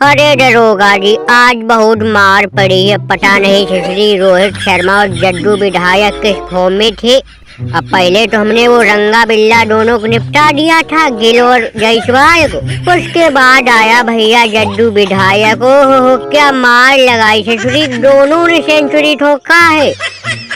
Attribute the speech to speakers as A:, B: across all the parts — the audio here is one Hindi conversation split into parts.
A: अरे दरोगा जी, आज बहुत मार पड़ी है। पता नहीं श्री रोहित शर्मा और जड्डू विधायक किस फॉर्म में थे। अब पहले तो हमने वो रंगा बिल्ला दोनों को निपटा दिया था, गिल और जायसवाल को। उसके बाद आया भैया जड्डू विधायक। ओहो क्या मार लगाई श्री, दोनों ने सेंचुरी ठोका है।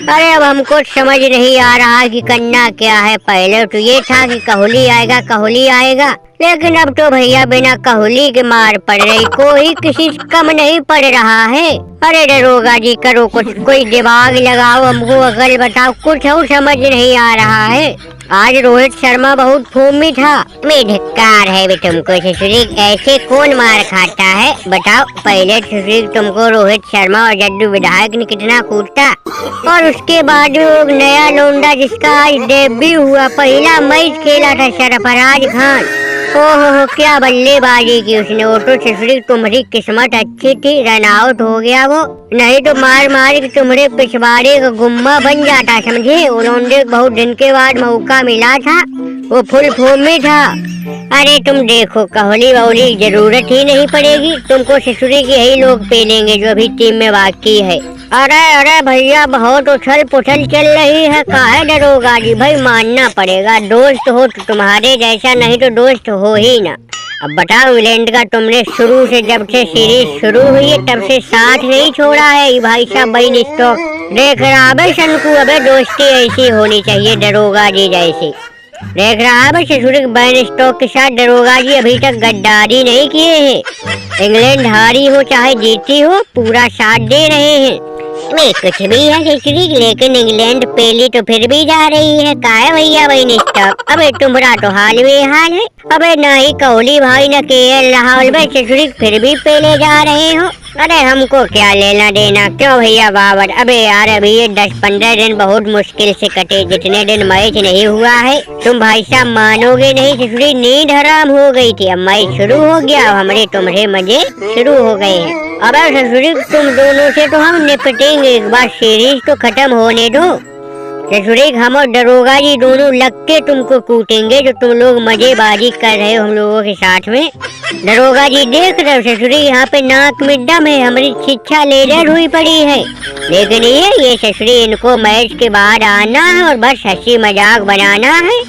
A: अरे अब हमको समझ नहीं आ रहा कि करना क्या है। पहले तो ये था कि कोहली आएगा कोहली आएगा, लेकिन अब तो भैया बिना कोहली के मार पड़ रही, कोई किसी से कम नहीं पड़ रहा है। अरे दरोगा जी करो कुछ, कोई दिमाग लगाओ, हमको अकल बताओ, कुछ और समझ नहीं आ रहा है। आज रोहित शर्मा बहुत फॉर्म में था। मैं धिक्कार है भी तुमको ससुरी, ऐसे कौन मार खाता है बताओ। पहले ससुरी तुमको रोहित शर्मा और जड्डू विधायक ने कितना कूटा, और उसके बाद वो नया लोंडा जिसका आज डेब्यू हुआ, पहला मैच खेला था, सरफराज खान। ओहो क्या बल्लेबाजी की उसने। वो तो ससुरी तुम्हारी किस्मत अच्छी थी, रन आउट हो गया वो, नहीं तो मार मार के तुम्हारे पिछवाड़े का गुम्मा बन जाता समझे। उन्होंने बहुत दिन के बाद मौका मिला था, वो फुल फॉर्म में था। अरे तुम देखो कोहली वोहली जरूरत ही नहीं पड़ेगी तुमको, ससुरी के यही लोग पेलेंगे जो अभी टीम में बाकी है। अरे अरे भैया बहुत उछल पुछल चल रही है, काहे डरोगा जी भाई, मानना पड़ेगा। दोस्त हो तो तुम्हारे जैसा, नहीं तो दोस्त हो ही ना। अब बताओ इंग्लैंड का तुमने शुरू से, जब से सीरीज शुरू हुई है तब से साथ नहीं छोड़ा है भाई साहब। बेन स्टोक्स देख रहा है शंकु, अबे दोस्ती ऐसी होनी चाहिए दरोगा जी जैसी। देख रहा है ससुर बेन स्टोक्स के साथ दरोगा जी अभी तक गद्दारी नहीं किए हैं। इंग्लैंड हारी हो चाहे जीती हो, पूरा साथ दे रहे हैं। नहीं कुछ भी है ससुरी, लेकिन इंग्लैंड पहली तो फिर भी जा रही है। काहे भैया बेन स्टोक्स, अबे तुम्हारा तो हाल बेहाल है। अबे ना ही कोहली भाई न केएल राहुल भाई ससुरी फिर भी पहले जा रहे हो। अरे हमको क्या लेना देना, क्यों भैया बाबर। अबे यार अभी ये 10-15 दिन बहुत मुश्किल से कटे, जितने दिन मैच नहीं हुआ है। तुम भाई साहब मानोगे नहीं ससुरी, नींद हराम हो गई थी। अब मैच शुरू हो गया, हमारे तुम्हारे मजे शुरू हो गए हैं। अबे ससुरी तुम दोनों से तो हम निपटेंगे, एक बार सीरीज तो खत्म होने दो। ससुरी हम और दरोगा जी दोनों लग के तुमको कूटेंगे, जो तुम लोग मजेबाजी कर रहे हो हम लोगों के साथ में। दरोगा जी देख रहे हो ससुरी, यहाँ पे नाक में दम है, हमारी शिक्षा लेजर हुई पड़ी है। लेकिन ये ससुरी इनको मैच के बाद आना है और बस हंसी मजाक बनाना है।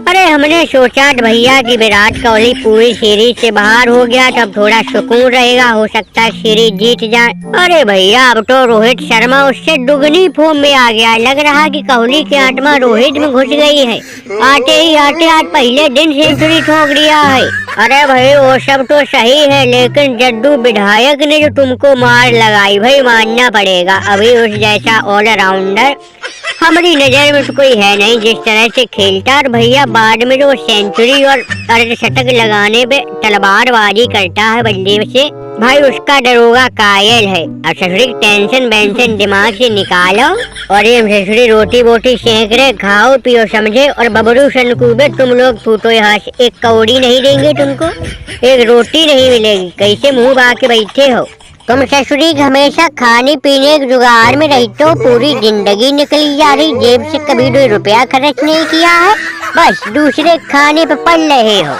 A: अरे हमने सोचा भैया कि विराट कोहली पूरी सीरीज से बाहर हो गया, तब थोड़ा सुकून रहेगा, हो सकता है सीरीज जीत जाए। अरे भैया अब तो रोहित शर्मा उससे दुगनी फॉर्म में आ गया। लग रहा कि कोहली की आत्मा रोहित में घुस गई है। आते ही आते आज पहले दिन सेंचुरी ठोक दिया है। अरे भाई वो सब तो सही है, लेकिन जड्डू विधायक ने जो तुमको मार लगाई भाई, मानना पड़ेगा। अभी उस जैसा ऑलराउंडर हमारी नजर में तो कोई है नहीं, जिस तरह से खेलता। और भैया बाद में जो सेंचुरी और अर्धशतक लगाने पे तलवारबाजी करता है बल्ले से, भाई उसका दरोगा कायल है। अब ससुरी टेंशन बेंशन दिमाग से निकालो, और ये ससुरी रोटी बोटी सेंक रहे, खाओ पियो समझे। और बबरू शनकूबे तुम लोग फूटो यहाँ से, एक कौड़ी नहीं देंगे तुमको, एक रोटी नहीं मिलेगी। कैसे मुंह बाके बैठे हो तुम ससुरी, हमेशा खाने पीने के जुगाड़ में रहते हो। पूरी जिंदगी निकली जा रही, जेब से कभी 2 रुपया खर्च नहीं किया है, बस दूसरे खाने पे पड़ रहे हो।